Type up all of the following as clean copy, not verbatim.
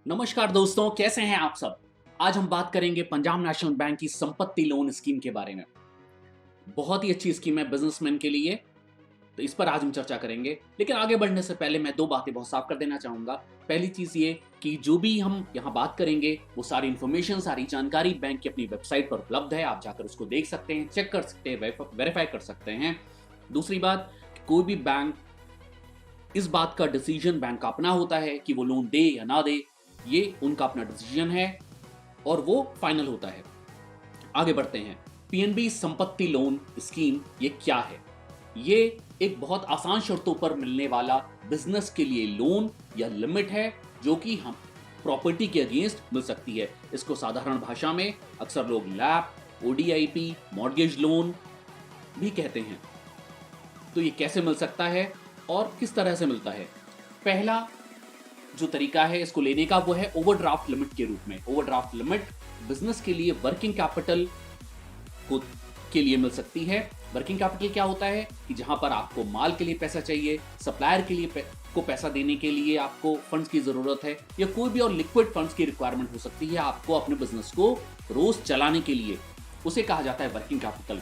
नमस्कार दोस्तों, कैसे हैं आप सब। आज हम बात करेंगे पंजाब नेशनल बैंक की संपत्ति लोन स्कीम के बारे में। बहुत ही अच्छी स्कीम है बिजनेसमैन के लिए, तो इस पर आज हम चर्चा करेंगे। लेकिन आगे बढ़ने से पहले मैं दो बातें बहुत साफ कर देना चाहूंगा। पहली चीज ये कि जो भी हम यहाँ बात करेंगे वो सारी इंफॉर्मेशन, सारी जानकारी बैंक की अपनी वेबसाइट पर उपलब्ध है। आप जाकर उसको देख सकते हैं, चेक कर सकते हैं, वेरीफाई कर सकते हैं। दूसरी बात, कोई भी बैंक इस बात का डिसीजन बैंक का अपना होता है कि वो लोन दे या ना दे, ये उनका अपना डिसीजन है और वो फाइनल होता है। आगे बढ़ते हैं। पीएनबी संपत्ति लोन स्कीम ये क्या है? ये एक बहुत आसान शर्तों पर मिलने वाला बिजनेस के लिए लोन या लिमिट है, जो कि हम प्रॉपर्टी के अगेंस्ट मिल सकती है। इसको साधारण भाषा में अक्सर लोग लैप, ओडीआईपी, मॉर्गेज लोन भी कहते हैं। तो ये कैसे मिल सकता है और किस तरह से मिलता है? पहला जो तरीका है इसको लेने का वो है ओवरड्राफ्ट लिमिट के रूप में। ओवरड्राफ्ट लिमिट बिजनेस के लिए वर्किंग कैपिटल को के लिए मिल सकती है। वर्किंग कैपिटल क्या होता है कि जहां पर आपको माल के लिए पैसा चाहिए, सप्लायर के लिए को पैसा देने के लिए आपको फंड्स की जरूरत है, या कोई भी और लिक्विड फंड्स की रिक्वायरमेंट हो सकती है आपको अपने बिजनेस को रोज चलाने के लिए, उसे कहा जाता है वर्किंग कैपिटल।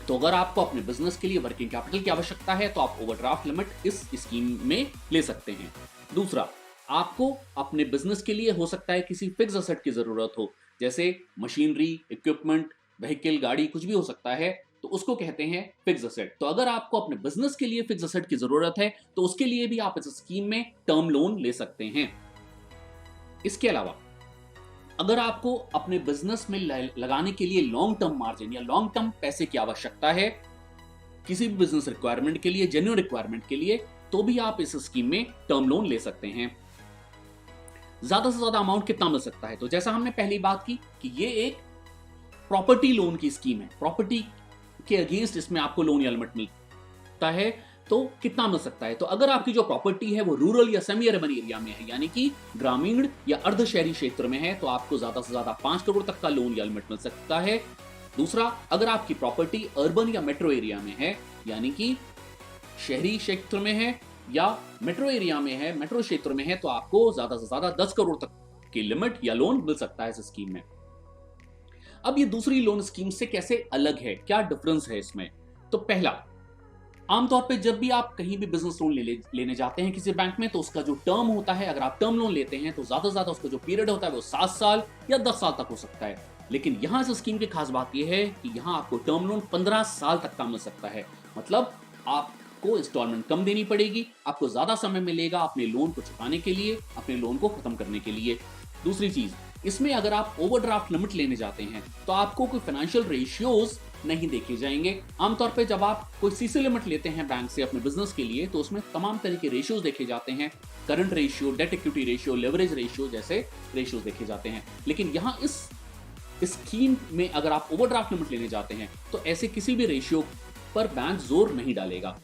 तो अगर आपको अपने बिजनेस के लिए वर्किंग कैपिटल की आवश्यकता है तो आप ओवरड्राफ्ट लिमिट इस स्कीम में ले सकते हैं। दूसरा, आपको अपने बिजनेस के लिए हो सकता है किसी फिक्स एसेट की जरूरत हो, जैसे मशीनरी, इक्विपमेंट, व्हीकल, गाड़ी, कुछ भी हो सकता है, तो उसको कहते हैं फिक्स एसेट। तो अगर आपको अपने बिजनेस के लिए फिक्स एसेट की जरूरत है तो उसके लिए भी आप इस स्कीम में टर्म लोन ले सकते हैं। इसके अलावा अगर आपको अपने बिजनेस में लगाने के लिए लॉन्ग टर्म मार्जिन या लॉन्ग टर्म पैसे की आवश्यकता है, किसी भी बिजनेस रिक्वायरमेंट के लिए, जेन्युइन रिक्वायरमेंट के लिए, तो भी आप इस स्कीम में टर्म लोन ले सकते हैं। ज्यादा से ज्यादा अमाउंट कितना मिल सकता है? तो जैसा हमने पहली बात की कि ये एक प्रॉपर्टी लोन की स्कीम है। प्रॉपर्टी के अगेंस्ट इसमें आपको लोन या लिमिट मिलता है। तो कितना मिल सकता है? तो अगर आपकी जो प्रॉपर्टी है वो रूरल या सेमी अर्बन एरिया में है, यानी कि ग्रामीण या अर्ध शहरी क्षेत्र में है, तो आपको ज्यादा से ज्यादा 5 करोड़ तक का लोन या लिमिट मिल सकता है। दूसरा, अगर आपकी प्रॉपर्टी अर्बन या मेट्रो एरिया में है, यानी कि शहरी क्षेत्र में है या मेट्रो एरिया में है, मेट्रो क्षेत्र में है, तो आपको ज्यादा से ज्यादा 10 करोड़ तक की लिमिट या लोन मिल सकता है इस स्कीम में। अब ये दूसरी लोन स्कीम से कैसे अलग है, क्या डिफरेंस है इसमें? तो पहला, आमतौर पे जब भी आप कहीं भी बिजनेस लोन लेने जाते हैं किसी बैंक में, तो उसका जो टर्म होता है, अगर आप टर्म लोन लेते हैं तो ज्यादा से ज्यादा उसका जो पीरियड होता है वो 7 साल या 10 साल तक हो सकता है। लेकिन यहां से स्कीम की खास बात यह है कि यहां आपको टर्म लोन 15 साल तक का मिल सकता है। मतलब आपको इंस्टॉलमेंट कम देनी पड़ेगी, आपको ज्यादा समय मिलेगा अपने लोन को चुकाने के लिए, अपने लोन को खत्म करने के लिए। दूसरी चीज, इसमें अगर आप ओवरड्राफ्ट लिमिट लेने जाते हैं तो आपको कोई फाइनेंशियल रेशियोज नहीं देखे जाएंगे। आमतौर पे जब आप कोई सीसी लिमिट लेते हैं बैंक से अपने बिजनेस के लिए, तो उसमें तमाम तरह के रेशियोज देखे जाते हैं। Current ratio, debt equity ratio, leverage ratio जैसे रेशियोज देखे जाते हैं। लेकिन यहाँ इस स्कीम में अगर आप ओवरड्राफ्ट लिमिट लेने जाते हैं तो ऐसे किसी भी रेशियो पर बैंक जोर नहीं डालेगा।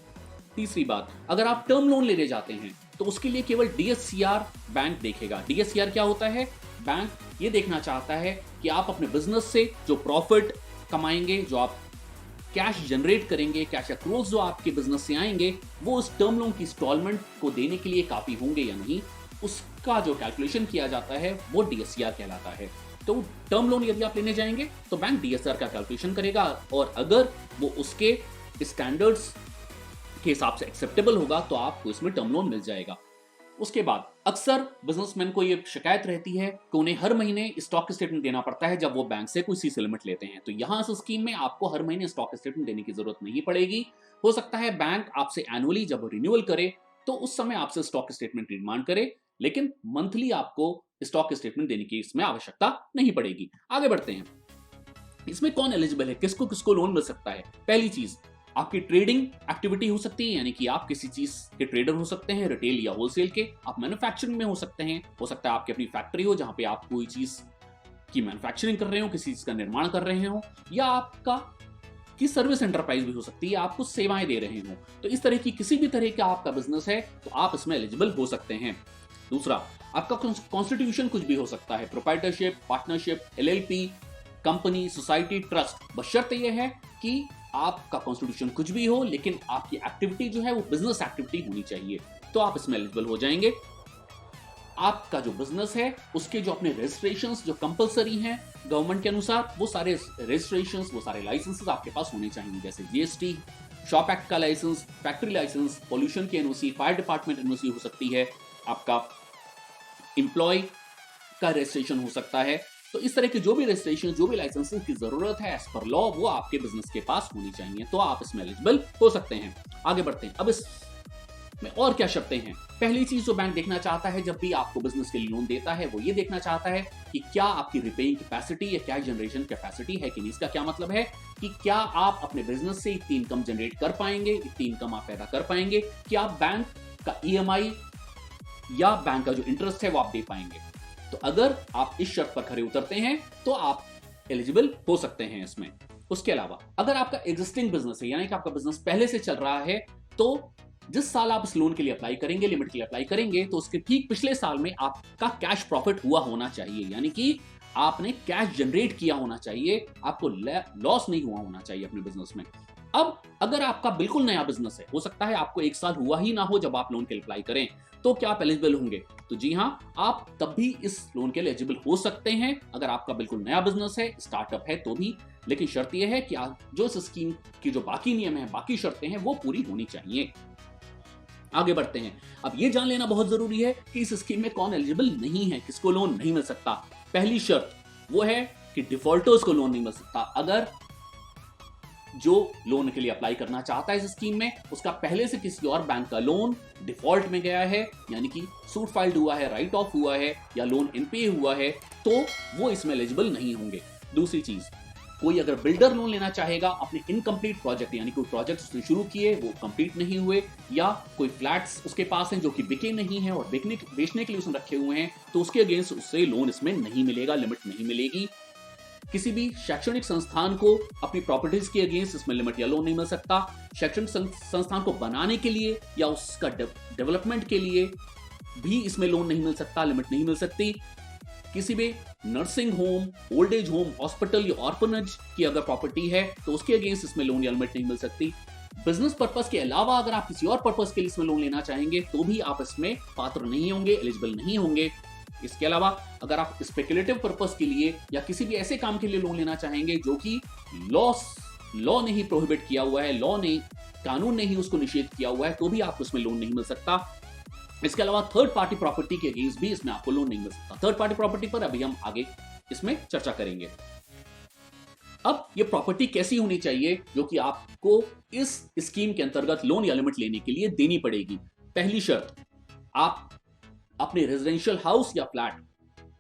तीसरी बात, अगर आप टर्म लोन लेने जाते हैं तो उसके लिए केवल डीएससीआर बैंक देखेगा। डीएससीआर क्या होता है? बैंक ये देखना चाहता है कि आप अपने बिजनेस से जो प्रॉफिट कमाएंगे, जो आप कैश जनरेट करेंगे, कैश एक्रोस जो आपके बिजनेस से आएंगे, वो उस टर्म लोन की इंस्टॉलमेंट को देने के लिए काफी होंगे या नहीं, उसका जो कैलकुलेशन किया जाता है वो डीएससीआर कहलाता है। तो टर्म लोन यदि आप लेने जाएंगे तो बैंक डीएससीआर का कैलकुलेशन करेगा, और अगर वो उसके स्टैंडर्ड्स के हिसाब से एक्सेप्टेबल होगा तो आपको इसमें टर्म लोन मिल जाएगा। उसके बाद अक्सर बिजनेसमैन को यह शिकायत रहती है कि उन्हें हर महीने स्टॉक स्टेटमेंट देना पड़ता है जब वो बैंक से कोई सीसी लिमिट लेते हैं। तो यहां इस स्कीम में आपको हर महीने स्टॉक स्टेटमेंट देने की जरूरत नहीं पड़ेगी। हो सकता है बैंक आपसे एनुअली जब रिन्यूअल करे तो उस समय आपसे स्टॉक स्टेटमेंट डिमांड करे, लेकिन मंथली आपको स्टॉक स्टेटमेंट देने की इसमें आवश्यकता नहीं पड़ेगी। आगे बढ़ते हैं। इसमें कौन एलिजिबल है, किसको किसको लोन मिल सकता है? पहली चीज, आपकी ट्रेडिंग एक्टिविटी हो सकती है, यानी कि आप किसी चीज के ट्रेडर हो सकते हैं, रिटेल या होलसेल के। आप मैन्युफैक्चरिंग में हो सकते हैं, हो सकता है आपकी अपनी फैक्ट्री हो जहां पे आप कोई चीज की मैन्युफैक्चरिंग कर रहे हो, किसी चीज का निर्माण कर रहे हो, या आपका की सर्विस एंटरप्राइज भी हो सकती है, आप कुछ सेवाएं दे रहे हो। तो इस तरह की किसी भी तरह का आपका बिजनेस है तो आप इसमें एलिजिबल हो सकते हैं। दूसरा, आपका कॉन्स्टिट्यूशन कुछ भी हो सकता है, proprietorship, partnership, LLP, company, society, trust. बशर्ते यह है कि आपका कॉन्स्टिट्यूशन कुछ भी हो, लेकिन आपकी एक्टिविटी जो है वो बिजनेस एक्टिविटी होनी चाहिए, तो आप इसमें एलिजिबल हो जाएंगे। आपका जो बिजनेस है उसके जो अपने रजिस्ट्रेशंस जो कंपलसरी हैं गवर्नमेंट के अनुसार, वो सारे रजिस्ट्रेशंस, वो सारे लाइसेंसेस आपके पास होने चाहिए, जैसे जीएसटी, शॉप एक्ट का लाइसेंस, फैक्ट्री लाइसेंस, पोल्यूशन की एनओसी, फायर डिपार्टमेंट एनओसी हो सकती है, आपका एम्प्लॉय का रजिस्ट्रेशन हो सकता है। तो इस तरह के जो भी रजिस्ट्रेशन, जो भी लाइसेंसेस की जरूरत है एज पर लॉ, वो आपके बिजनेस के पास होनी चाहिए, तो आप इसमें एलिजिबल हो सकते हैं। आगे बढ़ते हैं। अब इस में और क्या शर्तें हैं? पहली चीज जो बैंक देखना चाहता है जब भी आपको बिजनेस के लिए लोन देता है, वो ये देखना चाहता है कि क्या आपकी रिपेइंग कैपेसिटी या कैश जनरेशन कैपेसिटी है कि नहीं। इसका क्या मतलब है कि क्या आप अपने बिजनेस से इतनी इनकम जनरेट कर पाएंगे, इतनी इनकम आप पैदा कर पाएंगे कि आप बैंक का ईएमआई या बैंक का जो इंटरेस्ट है वो आप दे पाएंगे। तो अगर आप इस शर्त पर खरे उतरते हैं तो आप एलिजिबल हो सकते हैं इसमें। उसके अलावा अगर आपका एग्जिस्टिंग बिजनेस है, यानी कि आपका बिजनेस पहले से चल रहा है, तो जिस साल आप इस लोन के लिए अप्लाई करेंगे, लिमिट के लिए अप्लाई करेंगे, तो उसके ठीक पिछले साल में आपका कैश प्रॉफिट हुआ होना चाहिए, यानी कि आपने कैश जनरेट किया होना चाहिए, आपको लॉस नहीं हुआ होना चाहिए अपने बिजनेस में। अब अगर आपका बिल्कुल नया बिजनेस है, हो सकता है आपको 1 साल हुआ ही ना हो जब आप लोन के लिए अप्लाई करें, तो क्या आप एलिजिबल होंगे? तो जी हां, आप तब भी इस लोन के लिए एलिजिबल हो सकते हैं अगर आपका बिल्कुल नया बिजनेस है, स्टार्टअप है तो भी। लेकिन शर्त यह है कि जो इस स्कीम की जो बाकी नियम है, बाकी शर्तें हैं, वो पूरी होनी चाहिए। आगे बढ़ते हैं। अब ये जान लेना बहुत जरूरी है कि इस स्कीम में कौन एलिजिबल नहीं है, किसको लोन नहीं मिल सकता। पहली शर्त वो है कि डिफॉल्टर्स को लोन नहीं मिल सकता। अगर जो लोन के लिए अप्लाई करना चाहता है इस स्कीम में, उसका पहले से किसी और बैंक का लोन डिफॉल्ट में गया है, यानी कि सूट फाइल्ड हुआ है, राइट ऑफ हुआ है या लोन एनपीए हुआ है, तो वो इसमें एलिजिबल नहीं होंगे। दूसरी चीज, कोई अगर बिल्डर लोन लेना चाहेगा अपने इनकम्प्लीट प्रोजेक्ट, यानी कोई प्रोजेक्ट उसने शुरू किए वो कंप्लीट नहीं हुए, या कोई फ्लैट्स उसके पास हैं जो कि बिके नहीं है और बेचने के लिए उसने रखे हुए हैं, तो उसके अगेंस्ट उससे लोन इसमें नहीं मिलेगा, लिमिट नहीं मिलेगी। किसी भी शैक्षणिक संस्थान को अपनी प्रॉपर्टीज के अगेंस्ट इसमें लिमिट या लोन नहीं मिल सकता। शैक्षणिक संस्थान को बनाने के लिए या उसका डेवलपमेंट के लिए भी इसमें लोन नहीं मिल सकता, लिमिट नहीं मिल सकती। किसी भी nursing home, old age home, hospital या ऑर्फनेज की अगर प्रॉपर्टी है तो उसके अगेंस्ट इसमें लोन या लिमिट नहीं मिल सकती। बिजनेस पर्पस के अलावा अगर आप किसी और पर्पस के लिए इसमें लोन लेना चाहेंगे तो भी आप इसमें पात्र नहीं होंगे, एलिजिबल नहीं होंगे। इसके अलावा अगर आप स्पेकुलेटिव पर्पस के लिए या किसी भी ऐसे काम के लिए लोन लेना चाहेंगे जो कि लॉ ने ही प्रोहिबिट किया हुआ है, कानून ने ही उसको निषेध किया हुआ है, तो भी आपको इसमें लोन नहीं मिल सकता। इसके अलावा थर्ड पार्टी प्रॉपर्टी के अगेंस्ट भी इसमें आपको लोन नहीं मिल सकता। थर्ड पार्टी प्रॉपर्टी पर अभी हम आगे इसमें चर्चा करेंगे। अब ये प्रॉपर्टी कैसी होनी चाहिए जो कि आपको इस स्कीम के अंतर्गत लोन या लिमिट लेने के लिए देनी पड़ेगी। पहली शर्त, आप अपने रेजिडेंशियल हाउस या फ्लैट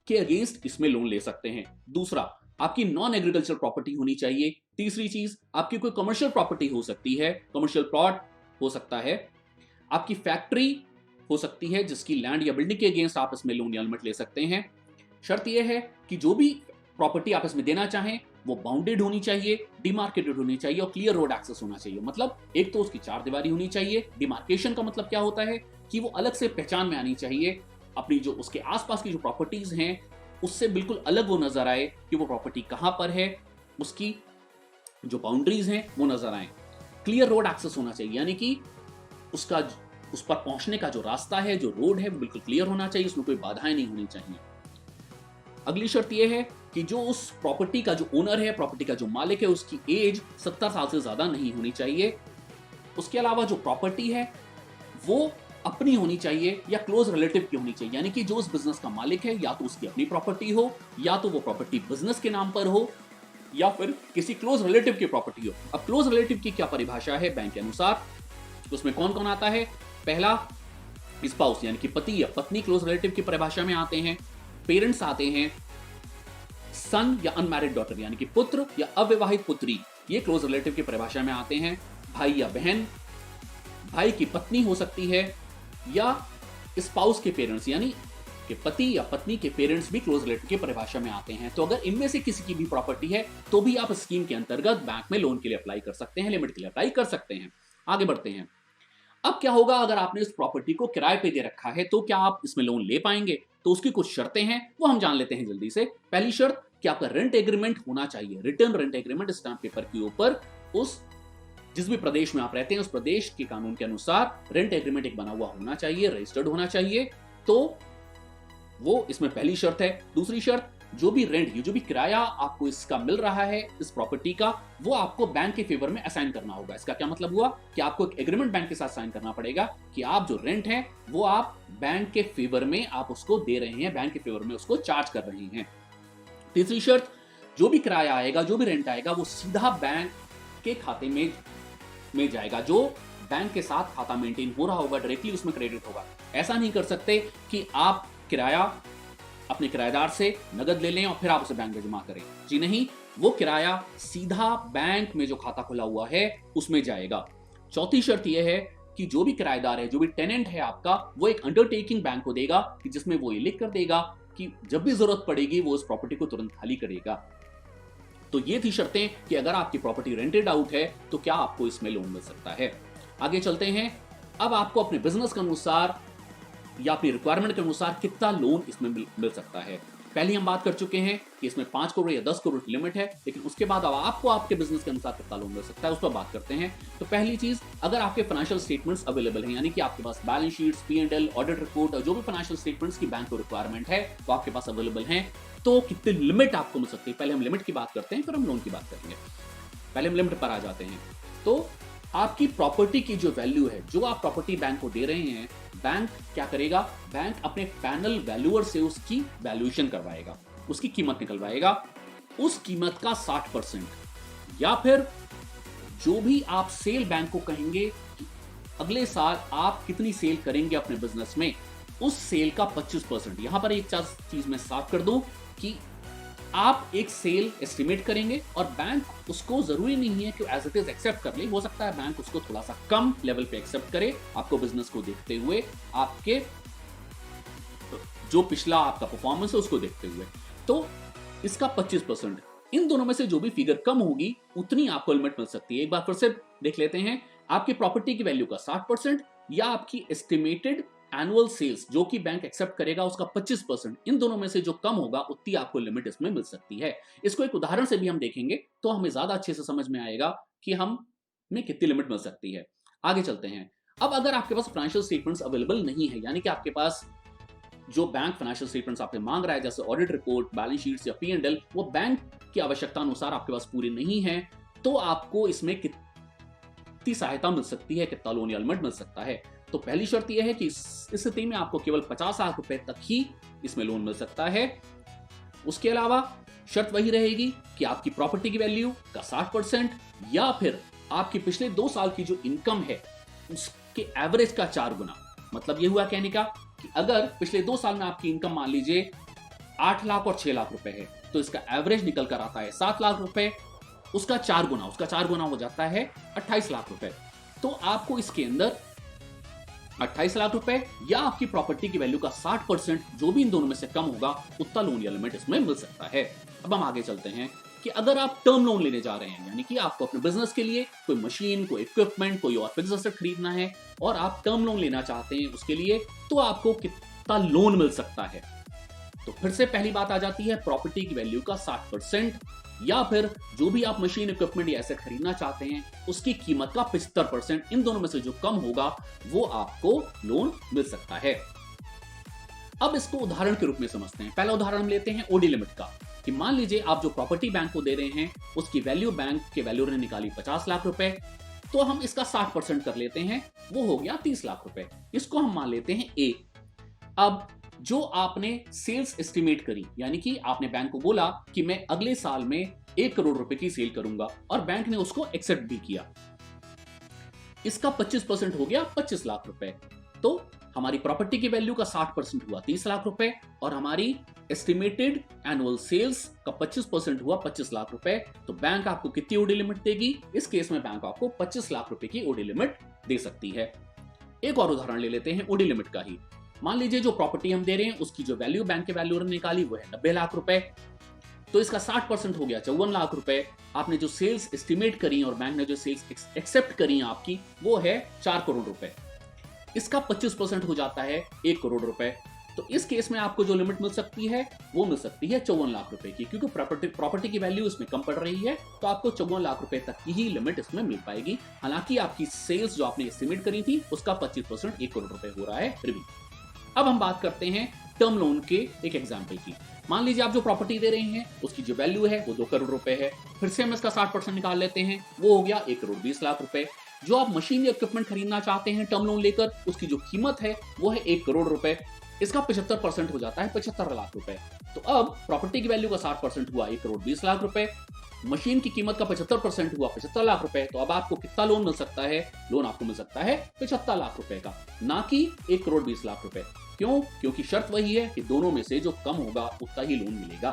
के अगेंस्ट इसमें लोन ले सकते हैं। दूसरा, आपकी नॉन एग्रीकल्चर प्रॉपर्टी होनी चाहिए। तीसरी चीज, आपकी कोई कमर्शियल प्रॉपर्टी हो सकती है, कमर्शियल प्लॉट हो सकता है, आपकी फैक्ट्री हो सकती है जिसकी लैंड या बिल्डिंग के अगेंस्ट आप इसमें लोन या लिमिट ले सकते हैं। शर्त यह है कि जो भी प्रॉपर्टी आप इसमें देना चाहें वो बाउंडेड होनी चाहिए, डिमार्केटेड होनी चाहिए और क्लियर रोड एक्सेस होना चाहिए। मतलब एक तो उसकी 4 दीवारी होनी चाहिए। डिमार्केशन का मतलब क्या होता है कि वो अलग से पहचान में आनी चाहिए, अपनी जो उसके आसपास की जो प्रॉपर्टीज हैं उससे बिल्कुल अलग वो नजर आए कि वो प्रॉपर्टी कहां पर है, उसकी जो बाउंड्रीज हैं वो नजर आए। क्लियर रोड एक्सेस होना चाहिए, यानी कि उस पर पहुंचने का जो रास्ता है, जो रोड है, वो बिल्कुल क्लियर होना चाहिए, उसमें कोई बाधाएं नहीं होनी चाहिए। अगली शर्त यह है कि जो उस प्रॉपर्टी का जो ओनर है, प्रॉपर्टी का जो मालिक है, उसकी एज 70 साल से ज्यादा नहीं होनी चाहिए। उसके अलावा जो प्रॉपर्टी है वो अपनी होनी चाहिए या क्लोज रिलेटिव की होनी चाहिए, यानी कि जो उस बिजनेस का मालिक है या तो उसकी अपनी प्रॉपर्टी हो, या तो वो प्रॉपर्टी बिजनेस के नाम पर हो, या फिर किसी क्लोज रिलेटिव की प्रॉपर्टी हो। अब क्लोज रिलेटिव की क्या परिभाषा है बैंक के अनुसार, उसमें कौन कौन आता है? पहला, स्पाउस यानी कि पति या पत्नी क्लोज रिलेटिव की परिभाषा में आते हैं। पेरेंट्स आते हैं। सन या अनमैरिड डॉटर यानी कि पुत्र या अविवाहित पुत्री, ये क्लोज रिलेटिव की परिभाषा में आते हैं। भाई या बहन, भाई की पत्नी हो सकती है, या स्पाउस के पेरेंट्स यानी कि पति या पत्नी के पेरेंट्स भी क्लोज रिलेटिव की परिभाषा में आते हैं। तो अगर इनमें से किसी की भी प्रॉपर्टी है तो भी आप स्कीम के अंतर्गत बैंक में लोन के लिए अप्लाई कर सकते हैं, लिमिट के लिए अप्लाई कर सकते हैं। आगे बढ़ते हैं। अब क्या होगा अगर आपने इस प्रॉपर्टी को किराए पे दे रखा है, तो क्या आप इसमें लोन ले पाएंगे? तो उसकी कुछ शर्तें हैं, वो हम जान लेते हैं जल्दी से। पहली शर्त कि आपका रेंट एग्रीमेंट होना चाहिए, return rent agreement stamp paper के ऊपर उस जिस भी प्रदेश में आप रहते हैं उस प्रदेश के कानून के अनुसार रेंट एग्रीमेंट एक बना हुआ होना चाहिए, रजिस्टर्ड होना चाहिए। तो वो इसमें पहली शर्त है। दूसरी शर्त, जो भी रेंट, ये जो भी किराया आपको इसका मिल रहा है इस प्रॉपर्टी का, वो आपको बैंक के फेवर में असाइन करना होगा। इसका क्या मतलब हुआ कि आपको एक एग्रीमेंट बैंक के साथ साइन करना पड़ेगा कि आप जो रेंट है वो आप बैंक के फेवर में आप उसको दे रहे हैं, बैंक के फेवर में उसको चार्ज कर रहे हैं। तीसरी शर्त, जो भी किराया आएगा, जो भी रेंट आएगा, वो सीधा बैंक के खाते में जाएगा। जो बैंक के साथ खाता मेंटेन हो रहा होगा डायरेक्टली उसमें क्रेडिट होगा। ऐसा नहीं कर सकते कि आप किराया अपने किराएदार से नगद ले लें और फिर आप उसे बैंक में जमा करें। जी नहीं, वो किराया सीधा बैंक में जो खाता खुला हुआ है उसमें जाएगा। चौथी शर्त यह है कि जो भी किराएदार है, जो भी टेनेंट है आपका, वो एक अंडरटेकिंग बैंक को देगा कि जिसमें वो ये लिख कर देगा कि जब भी जरूरत पड़ेगी वो उस प्रॉपर्टी को तुरंत खाली करेगा। तो ये थी शर्तें कि अगर आपकी प्रॉपर्टी रेंटेड आउट है तो क्या आपको इसमें लोन मिल सकता है। आगे चलते हैं। अब आपको अपने बिजनेस के अनुसार या अपनी रिक्वायरमेंट के अनुसार कितना लोन इसमें मिल सकता है। पहले हम बात कर चुके हैं कि इसमें 5 करोड़ या 10 करोड़ की लिमिट है, लेकिन उसके बाद अब आपको आपके बिजनेस के अनुसार कितना लोन मिल सकता है उस पर बात करते हैं। तो पहली चीज, अगर आपके फाइनेंशियल स्टेटमेंट्स अवेलेबल हैं, यानी कि आपके पास balance sheets, P&L, audit report और जो भी फाइनेंशियल स्टेटमेंट्स की बैंक को रिक्वायरमेंट है वो आपके पास अवेलेबल हैं, तो कितनी लिमिट आपको मिल सकती है। पहले हम लिमिट की बात करते हैं, फिर हम लोन की बात करेंगे। पहले हम लिमिट पर आ जाते हैं। तो आपकी प्रॉपर्टी की जो वैल्यू है, जो आप प्रॉपर्टी बैंक को दे रहे हैं, बैंक क्या करेगा, बैंक अपने पैनल वैल्यूअर से उसकी वैल्यूएशन करवाएगा, उसकी कीमत निकलवाएगा। उस कीमत का 60% या फिर जो भी आप सेल बैंक को कहेंगे कि अगले साल आप कितनी सेल करेंगे अपने बिजनेस में, उस सेल का 25%। यहां पर एक चीज मैं साफ कर दूं कि आप एक सेल एस्टिमेट करेंगे और बैंक उसको जरूरी नहीं है कि एज इट इज एक्सेप्ट कर ले। हो सकता है बैंक उसको थोड़ा सा कम लेवल पे एक्सेप्ट करे, आपको बिजनेस को देखते हुए, आपके जो पिछला आपका परफॉर्मेंस है उसको देखते हुए। तो इसका 25%, इन दोनों में से जो भी फिगर कम होगी उतनी आपको लिमिट मिल सकती है। एक बार फिर से देख लेते हैं, आपकी प्रॉपर्टी की वैल्यू का 60% या आपकी एस्टिमेटेड एनुअल सेल्स जो कि बैंक एक्सेप्ट करेगा उसका 25%, इन दोनों में से जो कम होगा उतनी आपको लिमिट इसमें मिल सकती है। इसको एक उदाहरण से भी हम देखेंगे तो हमें ज्यादा अच्छे से समझ में आएगा कि हमें कितनी लिमिट मिल सकती है। आगे चलते हैं। अब अगर आपके पास फाइनेंशियल स्टेटमेंट्स अवेलेबल नहीं है, यानी कि आपके पास जो बैंक फाइनेंशियल स्टेटमेंट्स आपसे मांग रहा है, जैसे ऑडिट रिपोर्ट, बैलेंस शीट्स या P&L, वो बैंक की आवश्यकता अनुसार आपके पास पूरी नहीं है, तो आपको इसमें कितनी सहायता मिल सकती है, कितना लोन या लिमिट मिल सकता है। तो पहली शर्त यह है कि इस स्थिति में आपको केवल 50 लाख रुपए तक ही इसमें लोन मिल सकता है। उसके अलावा शर्त वही रहेगी कि आपकी प्रॉपर्टी की वैल्यू का 60% या फिर आपकी पिछले 2 साल की जो इनकम है उसके एवरेज का 4 गुना। मतलब यह हुआ कहने का कि अगर पिछले 2 साल में आपकी इनकम मान लीजिए 8 लाख और 6 लाख रुपए है, तो इसका एवरेज निकल कर आता है 7 लाख रुपए, उसका 4 गुना हो जाता है 28 लाख रुपए। तो आपको इसके अंदर 28 लाख रुपए या आपकी प्रॉपर्टी की वैल्यू का 60% जो भी इन दोनों में से कम होगा उतना लोन या लिमिट इसमें मिल सकता है। अब हम आगे चलते हैं कि अगर आप टर्म लोन लेने जा रहे हैं, यानी कि आपको अपने बिजनेस के लिए कोई मशीन, कोई इक्विपमेंट, कोई और फिक्स्ड एसेट खरीदना है और आप टर्म लोन लेना चाहते हैं उसके लिए, तो आपको कितना लोन मिल सकता है। तो फिर से पहली बात आ जाती है प्रॉपर्टी की वैल्यू का 60% या फिर जो भी आप मशीन, इक्विपमेंट या एसेट खरीदना चाहते हैं उसकी कीमत का 75%, इन दोनों में से जो कम होगा वो आपको लोन मिल सकता है। अब इसको उदाहरण के रूप में समझते हैं। पहला उदाहरण हम लेते हैं ओडी लिमिट का, कि मान लीजिए आप जो प्रॉपर्टी बैंक को दे रहे हैं उसकी वैल्यू बैंक के वैल्यूअर ने निकाली 50 लाख रुपए, तो हम इसका 60% कर लेते हैं, वो हो गया 30 लाख रुपए। इसको हम मान लेते हैं ए। अब जो आपने सेल्स एस्टिमेट करी, यानी कि आपने बैंक को बोला कि मैं अगले साल में 1 करोड़ रुपए की सेल करूंगा और बैंक ने उसको एक्सेप्ट भी किया, इसका 25% हो गया 25 लाख रुपए। तो हमारी प्रॉपर्टी की वैल्यू का 60% हुआ 30 लाख रुपए और हमारी एस्टिमेटेड एनुअल सेल्स का 25% हुआ 25 लाख रुपए। तो बैंक आपको कितनी ओडी लिमिट देगी? इस केस में बैंक आपको 25 लाख रुपए की ओडी लिमिट दे सकती है। एक और उदाहरण ले लेते हैं ओडी लिमिट का ही। मान लीजिए जो प्रॉपर्टी हम दे रहे हैं उसकी जो वैल्यू बैंक के वैल्यूअर ने निकाली वो है 90 लाख रुपए, तो इसका 60% हो गया 54 लाख रुपए। आपने जो सेल्स एस्टिमेट करी और बैंक ने जो सेल्स एक्सेप्ट करी आपकी वो है 4 करोड़ रुपए, इसका 25% हो जाता है 1 करोड़ रुपए। तो इस केस में आपको जो लिमिट मिल सकती है वो मिल सकती है 54 लाख रुपए की, क्योंकि प्रॉपर्टी की वैल्यू इसमें कम पड़ रही है, तो आपको 54 लाख रुपए तक की ही लिमिट इसमें मिल पाएगी। हालांकि आपकी सेल्स जो आपने एस्टिमेट करी थी उसका 25% 1 करोड़ रुपए हो रहा है फिर भी। अब हम बात करते हैं टर्म लोन के एक एग्जाम्पल की। मान लीजिए आप जो प्रॉपर्टी दे रहे हैं उसकी जो वैल्यू है वो 2 करोड़ रुपए है, फिर से हम इसका 60% निकाल लेते हैं, वो हो गया 1 करोड़ 20 लाख रुपए। जो आप मशीन या इक्विपमेंट खरीदना चाहते हैं टर्म लोन लेकर, उसकी जो कीमत है वो है 1 करोड़ रुपए, इसका 75% हो जाता है 75 लाख रुपए। तो अब प्रॉपर्टी की वैल्यू का 60% हुआ 1 करोड़ 20 लाख रुपए, मशीन की कीमत का 75% हुआ 75 लाख रुपए। तो अब आपको कितना लोन मिल सकता है? लोन आपको मिल सकता है 75 लाख रुपए का, ना कि 1 करोड़ 20 लाख रुपए। क्यों? क्योंकि शर्त वही है कि दोनों में से जो कम होगा उतना ही लोन मिलेगा।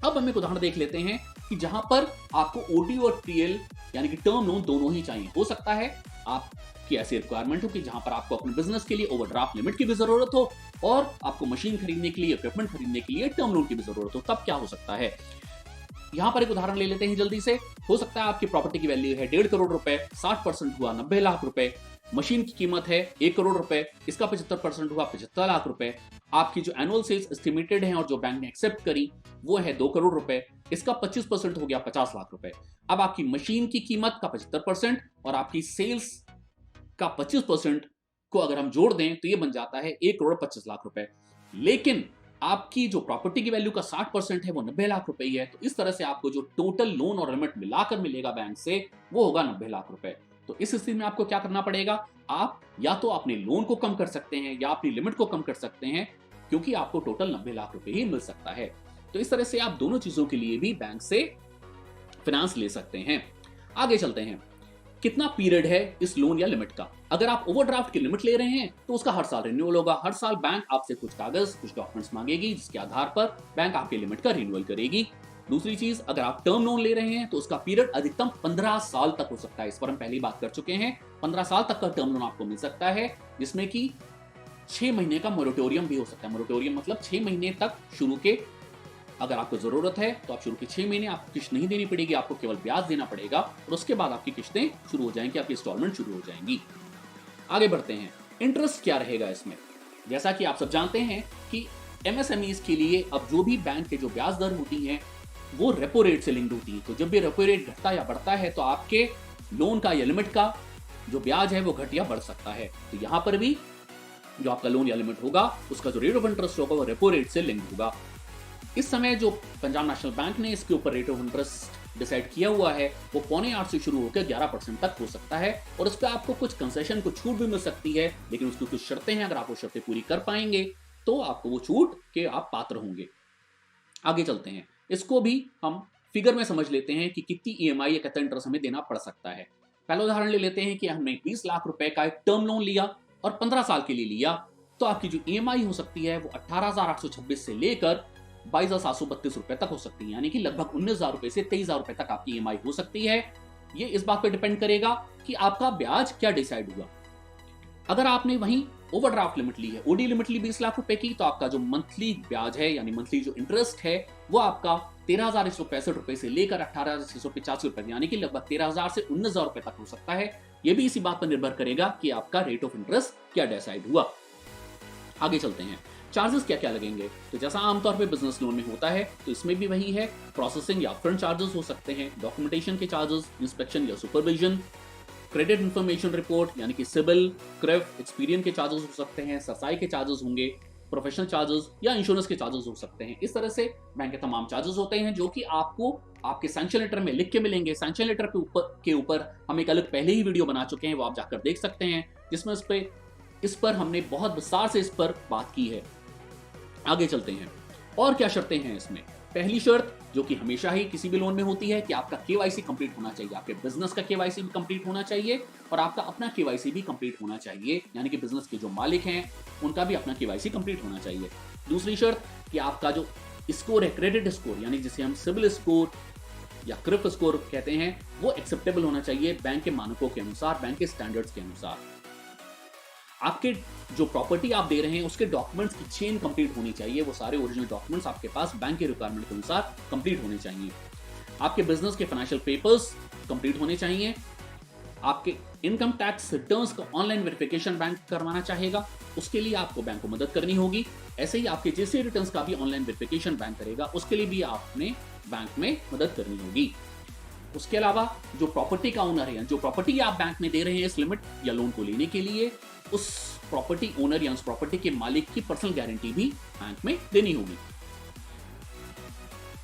अब हम एक उदाहरण देख लेते हैं कि जहां पर आपको ओडी और टीएल यानी कि टर्म लोन दोनों ही चाहिए। हो सकता है आपकी ऐसी रिक्वायरमेंट हो कि जहां पर आपको अपने बिजनेस के लिए ओवरड्राफ्ट लिमिट की भी जरूरत हो और आपको मशीन खरीदने के लिए, इक्विपमेंट खरीदने के लिए टर्म लोन की भी जरूरत हो। तब क्या हो सकता है? यहां पर एक उदाहरण ले लेते हैं जल्दी से। हो सकता है आपकी प्रॉपर्टी की वैल्यू है 1.5 करोड़ रुपए, 60% हुआ 90 लाख रुपए, मशीन की कीमत है 1 करोड़ रुपए, इसका 75% हुआ 75 लाख रुपए। आपकी जो एनुअल सेल्स एस्टिमेटेड है और जो बैंक ने एक्सेप्ट करी वो है 2 करोड़ रुपए, इसका 25% हो गया 50 लाख रुपए। अब आपकी मशीन की कीमत का 75% और आपकी सेल्स का 25% को अगर हम जोड़ दें तो ये बन जाता है 1 करोड़ 25 लाख रुपए। लेकिन आपकी जो प्रॉपर्टी की वैल्यू का 60% है वो 90 लाख रुपए ही है। तो इस तरह से आपको जो टोटल लोन और लिमिट मिलाकर मिलेगा बैंक से वो होगा 90 लाख रुपए। तो इस स्थिति में आपको क्या करना पड़ेगा? आप या तो अपने लोन को कम कर सकते हैं या अपनी लिमिट को कम कर सकते हैं, क्योंकि आपको टोटल 90 लाख रुपए ही मिल सकता है। तो इस तरह से आप दोनों चीजों के लिए भी बैंक से फाइनेंस ले सकते हैं। आगे चलते हैं, कितना पीरियड है इस लोन या लिमिट का? अगर आप ओवरड्राफ्ट की लिमिट ले रहे हैं तो उसका हर साल रिन्यूअल होगा। हर साल बैंक आपसे कुछ कागज, कुछ डॉक्यूमेंट्स मांगेगी, जिसके आधार पर बैंक आपकी लिमिट का रिन्यूअल करेगी। दूसरी चीज, अगर आप टर्म लोन ले रहे हैं तो उसका पीरियड अधिकतम 15 साल तक हो सकता है। इस पर हम पहले बात कर चुके हैं। 15 साल तक का टर्म लोन आपको मिल सकता है, जिसमें कि 6 महीने का मोरेटोरियम भी हो सकता है। मोरेटोरियम मतलब 6 महीने तक शुरू के, अगर आपको जरूरत है तो आप शुरू के 6 महीने आपको किस्त नहीं देनी पड़ेगी, आपको केवल ब्याज देना पड़ेगा और उसके बाद आपकी किस्तें शुरू हो जाएंगी, आपकी इंस्टॉलमेंट शुरू हो जाएंगी। आगे बढ़ते हैं, इंटरेस्ट क्या रहेगा इसमें? जैसा कि आप सब जानते हैं कि एमएसएमईज के लिए अब जो भी बैंक के जो ब्याज दर होती हैं वो रेपो रेट से लिंक्ड होती है। तो जब भी रेपो रेट घटता या बढ़ता है तो आपके लोन का या लिमिट का जो ब्याज है वो घट या बढ़ सकता है। तो यहां पर भी जो आपका लोन या लिमिट होगा उसका जो रेट ऑफ इंटरेस्ट होगा वो रेपो रेट से लिंक्ड होगा। इस समय जो पंजाब नेशनल बैंक ने इसके ऊपर रेट ऑफ इंटरेस्ट डिसाइड किया हुआ है वो 7.25 से शुरू होकर 11% तक हो सकता है और उस पर आपको कुछ कंसेशन, कुछ छूट भी मिल सकती है, लेकिन उसकी कुछ शर्तें हैं। अगर आप वो शर्तें पूरी कर पाएंगे तो आपको वो छूट के आप पात्र होंगे। आगे चलते हैं, इसको भी हम फिगर में समझ लेते हैं कि कितनी ईएमआई या कितना इंटरेस्ट हमें देना पड़ सकता है। पहला उदाहरण ले लेते हैं कि हमने 20 लाख रुपए का एक टर्म लोन लिया और 15 साल के लिए लिया, तो आपकी जो ईएमआई हो सकती है वो 18,826 से लेकर 22,732 रुपए तक हो सकती है, यानी कि लगभग 19,000 रुपए से 23,000 रुपए तक आपकी ईएमआई हो सकती है। ये इस बात पर डिपेंड करेगा कि आपका ब्याज क्या डिसाइड हुआ। अगर आपने वहीं ओवरड्राफ्ट लिमिट ली है, ओडी लिमिट ली 20 लाख रुपए की, तो आपका जो मंथली ब्याज है यानी मंथली जो इंटरेस्ट है वो आपका 13,165 रुपए से लेकर 18,685 रुपए यानी कि लगभग 13,000 से 19,000 रुपए तक हो सकता है। यह भी इसी बात पर निर्भर करेगा कि आपका रेट ऑफ इंटरेस्ट क्या डिसाइड हुआ। आगे चलते हैं, चार्जेस क्या क्या लगेंगे? तो जैसा आमतौर पे बिजनेस लोन में होता है तो इसमें भी वही है, प्रोसेसिंग या अपफ्रंट चार्जेस हो सकते हैं, डॉक्यूमेंटेशन के चार्जेस, इंस्पेक्शन या सुपरविजन, क्रेडिट इंफॉर्मेशन रिपोर्ट यानी कि सिबिल, क्रेफ, एक्सपीरियंस के चार्जेस हो सकते हैं, सरसाई के चार्जेस होंगे, प्रोफेशनल चार्जेस या इंश्योरेंस के चार्जेस हो सकते हैं। इस तरह से बैंक के तमाम चार्जेस होते हैं जो कि आपको आपके सैंक्शन लेटर में लिख के मिलेंगे। सैंक्शन लेटर के ऊपर हम एक अलग पहले ही वीडियो बना चुके हैं, वो आप जाकर देख सकते हैं, जिसमें इस पर हमने बहुत विस्तार से इस पर बात की है। आगे चलते हैं, और क्या शर्तें हैं इसमें? पहली शर्त जो कि हमेशा ही किसी भी लोन में होती है कि आपका केवाईसी कंप्लीट होना चाहिए। आपके बिजनेस का केवाईसी भी कंप्लीट होना चाहिए और आपका अपना केवाईसी भी कंप्लीट होना चाहिए, यानी कि बिजनेस के जो मालिक हैं उनका भी अपना केवाईसी कंप्लीट होना चाहिए। दूसरी शर्त कि आपका जो स्कोर है, क्रेडिट स्कोर यानी जिसे हम सिबिल स्कोर या क्रिफ स्कोर कहते हैं, वो एक्सेप्टेबल होना चाहिए बैंक के मानकों के अनुसार, बैंक के स्टैंडर्ड्स के अनुसार। आपके जो प्रॉपर्टी आप दे रहे हैं उसके डॉक्यूमेंट्स की चेन कंप्लीट होनी चाहिए, वो सारे ओरिजिनल डॉक्यूमेंट्स आपके पास बैंक के रिक्वायरमेंट के अनुसार कंप्लीट होने चाहिए। आपके बिजनेस के फाइनेंशियल पेपर्स कंप्लीट होने चाहिए। आपके इनकम टैक्स रिटर्न्स का ऑनलाइन वेरिफिकेशन बैंक करवाना चाहेगा, उसके लिए आपको बैंक को मदद करनी होगी। ऐसे ही आपके जीएसटी रिटर्न्स का भी ऑनलाइन वेरिफिकेशन बैंक करेगा, उसके लिए भी आपने बैंक में मदद करनी होगी। उसके अलावा जो प्रॉपर्टी का ओनर है, जो प्रॉपर्टी आप बैंक में दे रहे हैं इस लिमिट या लोन को लेने के लिए, उस प्रॉपर्टी ओनर या उस प्रॉपर्टी के मालिक की पर्सनल गारंटी भी बैंक में देनी होगी।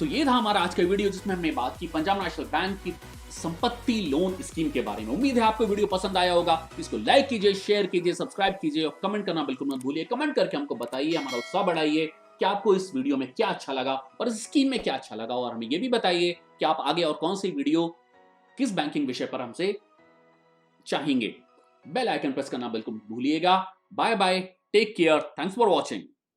तो ये था हमारा आज का वीडियो जिसमें हमने बात की पंजाब नेशनल बैंक की संपत्ति लोन स्कीम के बारे में। उम्मीद है आपको वीडियो पसंद आया होगा। इसको लाइक कीजिए, शेयर कीजिए, सब्सक्राइब कीजिए और कमेंट करना बिल्कुल मत भूलिए। कमेंट करके हमको बताइए, हमारा उत्साह बढ़ाइए कि आपको इस वीडियो में क्या अच्छा लगा और इस स्कीम में क्या अच्छा लगा, और हमें यह भी बताइए कि आप आगे और कौन सी वीडियो किस बैंकिंग विषय पर हमसे चाहेंगे। बेल आइकन प्रेस करना बिल्कुल भूलिएगा। Bye bye, take care, thanks for watching.